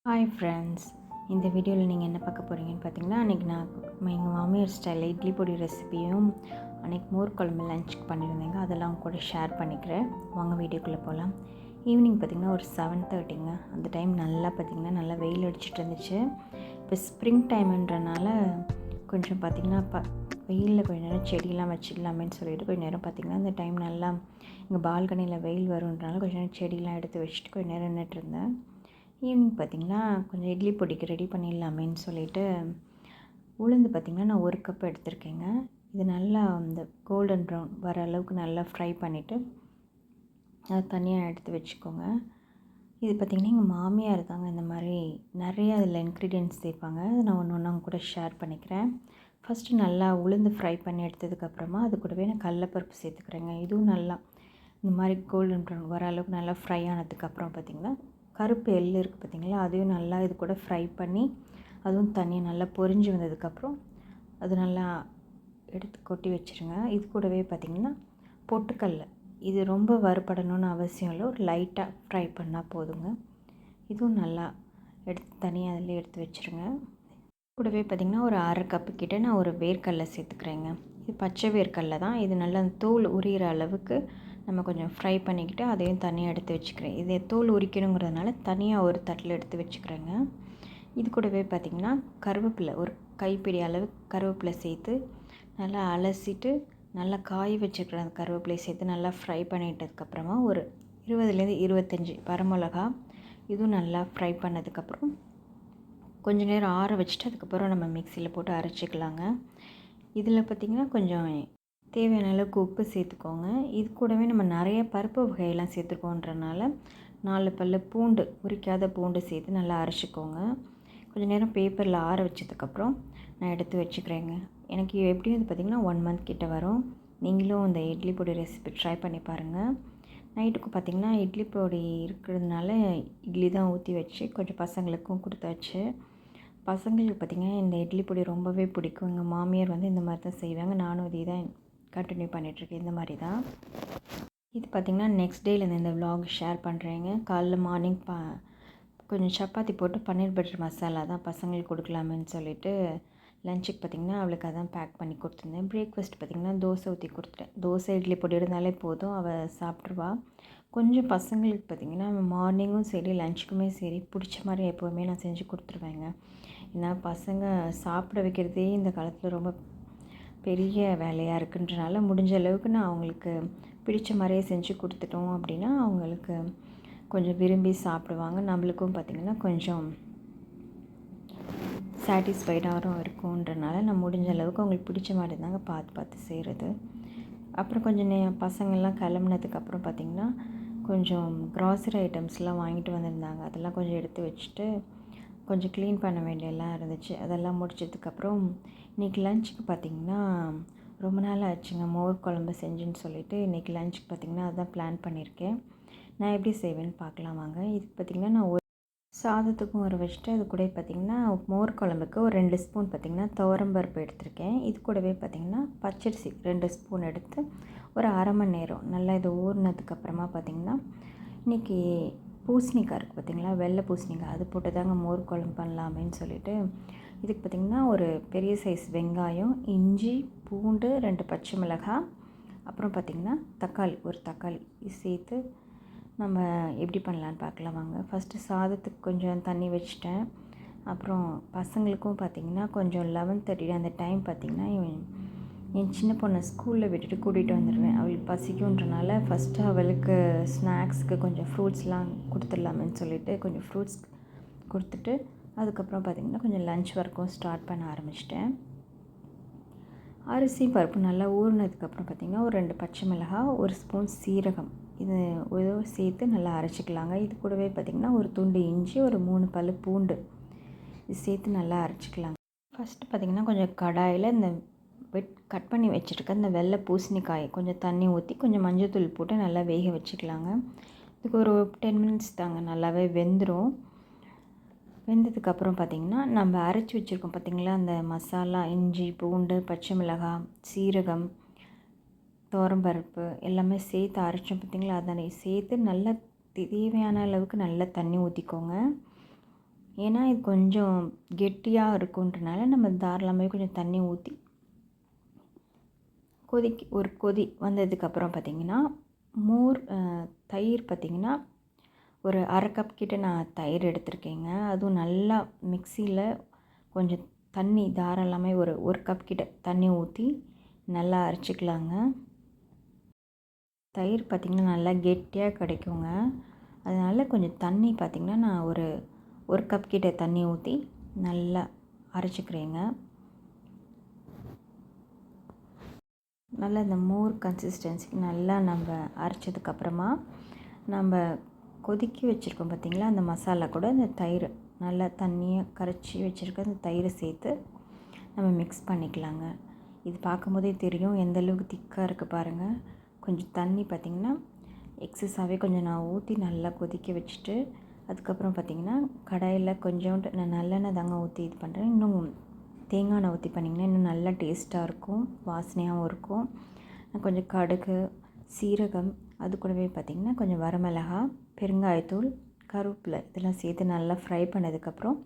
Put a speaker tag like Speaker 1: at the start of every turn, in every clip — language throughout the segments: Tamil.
Speaker 1: ஹாய் ஃப்ரெண்ட்ஸ், இந்த வீடியோவில் நீங்கள் என்ன பார்க்க போகிறீங்கன்னு பார்த்தீங்கன்னா, அன்றைக்கி நான் எங்கள் மாமியார் ஸ்டைலில் இட்லி பொடி ரெசிபியும் அன்றைக்கி மோர் குழம்பு லஞ்சுக்கு பண்ணியிருந்தேங்க. அதெல்லாம் கூட ஷேர் பண்ணிக்கிறேன். வாங்க வீடியோக்குள்ளே போகலாம். ஈவினிங் பார்த்திங்கன்னா ஒரு 7:30ங்க. அந்த டைம் நல்லா பார்த்திங்கன்னா நல்லா வெயில் அடிச்சிட்டு இருந்துச்சு. இப்போ ஸ்ப்ரிங் டைமுன்றனால கொஞ்சம் பார்த்திங்கன்னா வெயிலில் கொஞ்சம் நேரம் செடியெலாம் வச்சிடலாமேன்னு சொல்லிட்டு கொஞ்சம் நேரம் பார்த்திங்கன்னா அந்த டைம் நல்லா எங்கள் பால்கனியில் வெயில் வருன்றனால கொஞ்சம் நேரம் செடியெலாம் எடுத்து வச்சுட்டு கொஞ்சம் நேரம் நின்றுட்டுருந்தேன். ஈவினிங் பார்த்திங்கன்னா கொஞ்சம் இட்லி பொடிக்கு ரெடி பண்ணிடலாமேன்னு சொல்லிவிட்டு உளுந்து பார்த்திங்கன்னா நான் 1 கப் எடுத்திருக்கேங்க. இது நல்லா அந்த கோல்டன் ப்ரௌன் வர அளவுக்கு நல்லா ஃப்ரை பண்ணிவிட்டு அதை தனியாக எடுத்து வச்சுக்கோங்க. இது பார்த்திங்கன்னா எங்கள் மாமியார் இருக்காங்க, இந்த மாதிரி நிறைய அதில் இன்க்ரீடியன்ட்ஸ் சேர்ப்பாங்க. அதை நான் ஒன்று ஒன்றா கூட ஷேர் பண்ணிக்கிறேன். ஃபஸ்ட்டு நல்லா உளுந்து ஃப்ரை பண்ணி எடுத்ததுக்கப்புறமா அது கூடவே நான் கடலப்பருப்பு சேர்த்துக்கிறேங்க. இதுவும் நல்லா இந்த மாதிரி கோல்டன் ப்ரௌன் வர அளவுக்கு நல்லா ஃப்ரை ஆனதுக்கப்புறம் பார்த்திங்கன்னா கருப்பு எள் இருக்குது பார்த்திங்களா, அதையும் நல்லா இது கூட ஃப்ரை பண்ணி அதுவும் தனியாக நல்லா பொரிஞ்சு வந்ததுக்கப்புறம் அது நல்லா எடுத்து கொட்டி வச்சுருங்க. இது கூடவே பார்த்திங்கன்னா பொட்டுக்கடல, இது ரொம்ப வறுபடணும்னு அவசியம் இல்லை, ஒரு லைட்டாக ஃப்ரை பண்ணால் போதுங்க. இதுவும் நல்லா எடுத்து தனியாக அதில் எடுத்து வச்சுருங்க. கூடவே பார்த்திங்கன்னா ஒரு 1/2 கப்பு கிட்டே நான் ஒரு வேர்க்கடலை சேர்த்துக்கிறேங்க. இது பச்சை வேர்க்கடலை தான். இது நல்லா தோல் உரிகிற அளவுக்கு நம்ம கொஞ்சம் ஃப்ரை பண்ணிக்கிட்டு அதையும் தனியாக எடுத்து வச்சுக்கிறேன். இதை தோல் உரிக்கணுங்கிறதுனால தனியாக ஒரு தட்டில் எடுத்து வச்சுக்கிறேங்க. இது கூடவே பார்த்திங்கன்னா கருவேப்பிலை, ஒரு கைப்பிடி அளவு கருவேப்பிலை சேர்த்து நல்லா அலசிட்டு நல்லா காய வச்சுக்கிற அந்த கருவேப்பிலையை சேர்த்து நல்லா ஃப்ரை பண்ணிட்டதுக்கப்புறமா ஒரு 20லேருந்து 25 வரமிளகா, இதுவும் நல்லா ஃப்ரை பண்ணதுக்கப்புறம் கொஞ்சம் நேரம் ஆற வச்சுட்டு அதுக்கப்புறம் நம்ம மிக்சியில் போட்டு அரைச்சிக்கலாங்க. இதில் பார்த்திங்கன்னா கொஞ்சம் தேவையான அளவுக்கு உப்பு சேர்த்துக்கோங்க. இது கூடவே நம்ம நிறைய பருப்பு வகையெல்லாம் சேர்த்துருக்கோன்றனால 4 பல்லு பூண்டு, உரிக்காத பூண்டு சேர்த்து நல்லா அரைச்சிக்கோங்க. கொஞ்சம் நேரம் பேப்பரில் ஆற வச்சதுக்கப்புறம் நான் எடுத்து வச்சுக்கிறேங்க. எனக்கு எப்படியும் இது பார்த்திங்கன்னா 1 மந்த் கிட்ட வரும். நீங்களும் இந்த இட்லி பொடி ரெசிபி ட்ரை பண்ணி பாருங்கள். நைட்டுக்கு பார்த்திங்கன்னா இட்லி பொடி இருக்கிறதுனால இட்லி தான் ஊற்றி வச்சு கொஞ்சம் பசங்களுக்கும் கொடுத்தாச்சு. பசங்களுக்கு பார்த்திங்கன்னா இந்த இட்லி பொடி ரொம்பவே பிடிக்கும். எங்கள் மாமியார் இந்த மாதிரி தான் செய்வாங்க. நானும் இதே தான் கண்டினியூ பண்ணிகிட்ருக்கேன். இந்த மாதிரி தான் இது பார்த்திங்கன்னா நெக்ஸ்ட் டேலேருந்து இந்த விலாக் ஷேர் பண்ணுறேங்க. காலைல மார்னிங் கொஞ்சம் சப்பாத்தி போட்டு பன்னீர் பட்டர் மசாலா தான் பசங்களுக்கு கொடுக்கலாமேன்னு சொல்லிவிட்டு லஞ்சுக்கு பார்த்திங்கன்னா அவளுக்கு அதான் பேக் பண்ணி கொடுத்துருந்தேன். பிரேக்ஃபாஸ்ட் பார்த்திங்கன்னா தோசை ஊற்றி கொடுத்துட்டேன். தோசை இட்லி பொடி இருந்தாலே போதும், அவள் சாப்பிட்ருவா. கொஞ்சம் பசங்களுக்கு பார்த்திங்கன்னா மார்னிங்கும் சரி லஞ்சுக்குமே சரி பிடிச்ச மாதிரி எப்போவுமே நான் செஞ்சு கொடுத்துருவேங்க. ஏன்னா பசங்க சாப்பிட வைக்கிறதே இந்த காலத்தில் ரொம்ப பெரிய வேலையாக இருக்குன்றனால முடிஞ்ச அளவுக்கு நான் அவங்களுக்கு பிடிச்ச மாதிரியே செஞ்சு கொடுத்துட்டோம் அப்படின்னா அவங்களுக்கு கொஞ்சம் விரும்பி சாப்பிடுவாங்க. நம்மளுக்கும் பார்த்திங்கன்னா கொஞ்சம் சாட்டிஸ்ஃபைடாகவும் இருக்கும்ன்றனால நான் முடிஞ்ச அளவுக்கு அவங்களுக்கு பிடிச்ச மாதிரி தாங்க பார்த்து பார்த்து செய்கிறது. அப்புறம் கொஞ்சம் பசங்கள்லாம் கிளம்புனதுக்கப்புறம் பார்த்திங்கன்னா கொஞ்சம் க்ராசரி ஐட்டம்ஸ்லாம் வாங்கிட்டு வந்திருந்தாங்க. அதெல்லாம் கொஞ்சம் எடுத்து வச்சுட்டு கொஞ்சம் க்ளீன் பண்ண வேண்டியெல்லாம் இருந்துச்சு. அதெல்லாம் முடிச்சதுக்கப்புறம் இன்றைக்கி லஞ்சுக்கு பார்த்திங்கன்னா ரொம்ப நாள் ஆச்சுங்க மோர் குழம்பு செஞ்சுன்னு சொல்லிவிட்டு இன்றைக்கி லஞ்சுக்கு பார்த்திங்கன்னா அதுதான் பிளான் பண்ணியிருக்கேன். நான் எப்படி செய்வேன்னு பார்க்கலாம் வாங்க. இதுக்கு பார்த்திங்கன்னா நான் ஒரு சாதத்துக்கும் ஊற வச்சுட்டு அது கூட பார்த்திங்கன்னா மோர் குழம்புக்கு ஒரு 2 ஸ்பூன் பார்த்திங்கன்னா துவரம்பருப்பு எடுத்திருக்கேன். இது கூடவே பார்த்திங்கன்னா பச்சரிசி 2 ஸ்பூன் எடுத்து ஒரு 1/2 மணி நேரம் நல்லா இது ஊறினதுக்கப்புறமா பார்த்திங்கன்னா இன்றைக்கி பூசணிக்காய் இருக்குது பார்த்திங்களா, வெள்ளை பூசணிக்காய், அது போட்டு தாங்க மோர் குழம்பு பண்ணலாமேன்னு சொல்லிவிட்டு இதுக்கு பார்த்திங்கன்னா ஒரு பெரிய சைஸ் வெங்காயம், இஞ்சி, பூண்டு, 2 பச்சை மிளகாய், அப்புறம் பார்த்திங்கன்னா தக்காளி, ஒரு தக்காளி இது சேர்த்து நம்ம எப்படி பண்ணலான்னு பார்க்கலாம் வாங்க. ஃபஸ்ட்டு சாதத்துக்கு கொஞ்சம் தண்ணி வச்சுட்டேன். அப்புறம் பசங்களுக்கும் பார்த்திங்கன்னா கொஞ்சம் 11:30 அந்த டைம் பார்த்திங்கன்னா என் சின்ன பொண்ணை ஸ்கூலில் விட்டுட்டு கூட்டிகிட்டு வந்துடுவேன். அவளுக்கு பசிக்குன்றனால ஃபஸ்ட்டு அவளுக்கு ஸ்நாக்ஸுக்கு கொஞ்சம் ஃப்ரூட்ஸ்லாம் கொடுத்துடலாமேன்னு சொல்லிவிட்டு கொஞ்சம் ஃப்ரூட்ஸ் கொடுத்துட்டு அதுக்கப்புறம் பார்த்திங்கன்னா கொஞ்சம் லன்ச் ஒர்க்கும் ஸ்டார்ட் பண்ண ஆரம்பிச்சிட்டேன். அரிசி பருப்பு நல்லா ஊறினதுக்கப்புறம் பார்த்திங்கன்னா ஒரு 2 பச்சை மிளகாய், 1 ஸ்பூன் சீரகம் இது சேர்த்து நல்லா அரைச்சிக்கலாங்க. இது கூடவே பார்த்திங்கன்னா ஒரு துண்டு இஞ்சி, ஒரு 3 பல்லு பூண்டு இது சேர்த்து நல்லா அரைச்சிக்கலாங்க. ஃபஸ்ட்டு பார்த்திங்கன்னா கொஞ்சம் கடாயில் இந்த கட் பண்ணி வச்சுருக்க இந்த வெள்ளை பூசணிக்காயை கொஞ்சம் தண்ணி ஊற்றி கொஞ்சம் மஞ்சள்தூள் போட்டு நல்லா வேக வச்சுக்கலாங்க. இதுக்கு ஒரு 10 மினிட்ஸ் தாங்க, நல்லாவே வெந்துடும். வெந்ததுக்கப்புறம் பார்த்திங்கன்னா நம்ம அரைச்சி வச்சுருக்கோம் பார்த்திங்களா அந்த மசாலா, இஞ்சி, பூண்டு, பச்சை மிளகாய், சீரகம், துவரம்பருப்பு எல்லாமே சேர்த்து அரைச்சோம் பார்த்திங்களா, அதனை சேர்த்து நல்லா தேவையான அளவுக்கு நல்லா தண்ணி ஊற்றிக்கோங்க. ஏன்னா இது கொஞ்சம் கெட்டியாக இருக்குன்றனால நம்ம தாராளமாகவே கொஞ்சம் தண்ணி ஊற்றி ஒரு கொதி வந்ததுக்கப்புறம் பார்த்திங்கன்னா தயிர் பார்த்திங்கன்னா ஒரு அரை கப் கிட்ட நான் தயிர் எடுத்திருக்கேங்க. அதுவும் நல்லா மிக்சியில் கொஞ்சம் தண்ணி தாராளமாக ஒரு கப் கிட்ட தண்ணி ஊற்றி நல்லா அரைச்சிக்கலாங்க. தயிர் பார்த்திங்கன்னா நல்லா கெட்டியாக கிடைக்குங்க. அதனால் கொஞ்சம் தண்ணி பார்த்திங்கன்னா நான் ஒரு கப் கிட்ட தண்ணி ஊற்றி நல்லா அரைச்சிக்கிறேங்க. நல்லா இந்த மோர் கன்சிஸ்டன்சிக்கு நல்லா நம்ம அரைச்சதுக்கப்புறமா நம்ம கொதிக்கி வச்சுருக்கோம் பார்த்திங்களா, அந்த மசாலா கூட இந்த தயிர் நல்லா தண்ணியை கரைச்சி வச்சுருக்க அந்த தயிரை சேர்த்து நம்ம மிக்ஸ் பண்ணிக்கலாங்க. இது பார்க்கும்போதே தெரியும் எந்தளவுக்கு திக்காக இருக்குது பாருங்கள். கொஞ்சம் தண்ணி பார்த்திங்கன்னா எக்ஸஸாகவே கொஞ்சம் நான் ஊற்றி நல்லா கொதிக்க வச்சுட்டு அதுக்கப்புறம் பார்த்திங்கன்னா கடாயில் கொஞ்சோண்டு நான் நல்லெண்ணெய் தாங்க ஊற்றி இது பண்ணுறேன். இன்னும் தேங்காய் எண்ணெய் ஊற்றி பண்ணிங்கன்னா இன்னும் நல்லா டேஸ்ட்டாக இருக்கும், வாசனையாகவும் இருக்கும். கொஞ்சம் கடுகு, சீரகம், அது கூடவே பார்த்திங்கன்னா கொஞ்சம் வரமிளகாய், பெருங்காயத்தூள், கருவேப்பிலை இதெல்லாம் சேர்த்து நல்லா ஃப்ரை பண்ணதுக்கப்புறம்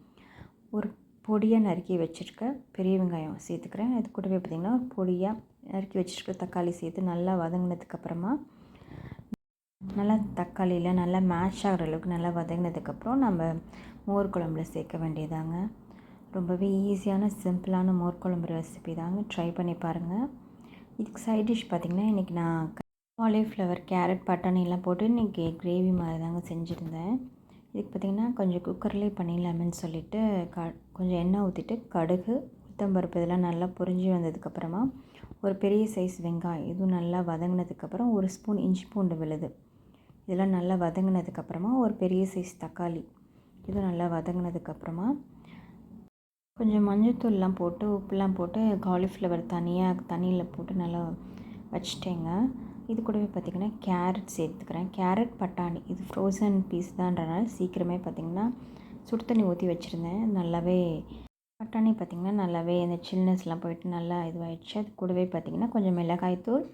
Speaker 1: ஒரு பொடியாக நறுக்கி வச்சுருக்க பெரிய வெங்காயம் சேர்த்துக்கிறேன். அது கூடவே பார்த்திங்கன்னா பொடியாக நறுக்கி வச்சுருக்க தக்காளி சேர்த்து நல்லா வதங்கினதுக்கப்புறமா நல்லா தக்காளியில் நல்லா மேஷ் ஆகிற அளவுக்கு நல்லா வதங்கினதுக்கப்புறம் நம்ம மோர் குழம்புல சேர்க்க வேண்டியதாங்க. ரொம்பவே ஈஸியான சிம்பிளான மோர் குழம்பு ரெசிபி தாங்க, ட்ரை பண்ணி பாருங்கள். இதுக்கு சைட் டிஷ் பார்த்திங்கன்னா இன்றைக்கி நான் காலிஃப்ளவர், கேரட், பட்டாணிலாம் போட்டு இன்றைக்கி கிரேவி மாதிரி தாங்க செஞ்சுருந்தேன். இதுக்கு பார்த்திங்கன்னா கொஞ்சம் குக்கர்லேயே பண்ணிடலாமேன்னு சொல்லிவிட்டு கொஞ்சம் எண்ணெய் ஊற்றிட்டு கடுகு, உளுத்தம்பருப்பு இதெல்லாம் நல்லா பொரிஞ்சு வந்ததுக்கப்புறமா ஒரு பெரிய சைஸ் வெங்காயம் இதுவும் நல்லா வதங்கினதுக்கப்புறம் ஒரு ஸ்பூன் இஞ்சி பூண்டு விழுது இதெல்லாம் நல்லா வதங்கினதுக்கப்புறமா ஒரு பெரிய சைஸ் தக்காளி இதுவும் நல்லா வதங்கினதுக்கப்புறமா கொஞ்சம் மஞ்சள்தூள்லாம் போட்டு உப்புலாம் போட்டு காலிஃப்ளவர் தனியாக தண்ணியில் போட்டு நல்லா வச்சுட்டேங்க. இது கூடவே பார்த்திங்கன்னா கேரட் சேர்த்துக்கிறேன். கேரட், பட்டாணி இது ஃப்ரோசன் பீஸ் தான்றனால சீக்கிரமே பார்த்திங்கன்னா சுடு தண்ணி ஊற்றி வச்சுருந்தேன். நல்லாவே பட்டாணி பார்த்திங்கன்னா நல்லாவே அந்த சில்னஸ்லாம் போயிட்டு நல்லா இதுவாகிடுச்சு. அது கூடவே பார்த்திங்கன்னா கொஞ்சம் மிளகாய்த்தூள்,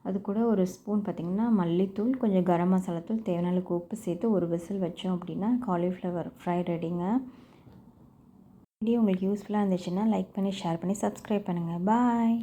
Speaker 1: அது கூட ஒரு ஸ்பூன் பார்த்திங்கன்னா மல்லித்தூள், கொஞ்சம் கரம் மசாலாத்தூள், தேவையான அளவுக்கு உப்பு சேர்த்து ஒரு விசில் வச்சோம் அப்படின்னா காலிஃப்ளவர் ஃப்ரை ரெடிங்க. வீடியோ உங்களுக்கு யூஸ்ஃபுல்லாக இருந்துச்சுன்னா லைக் பண்ணி, ஷேர் பண்ணி, சப்ஸ்கிரைப் பண்ணுங்கள். பாய்.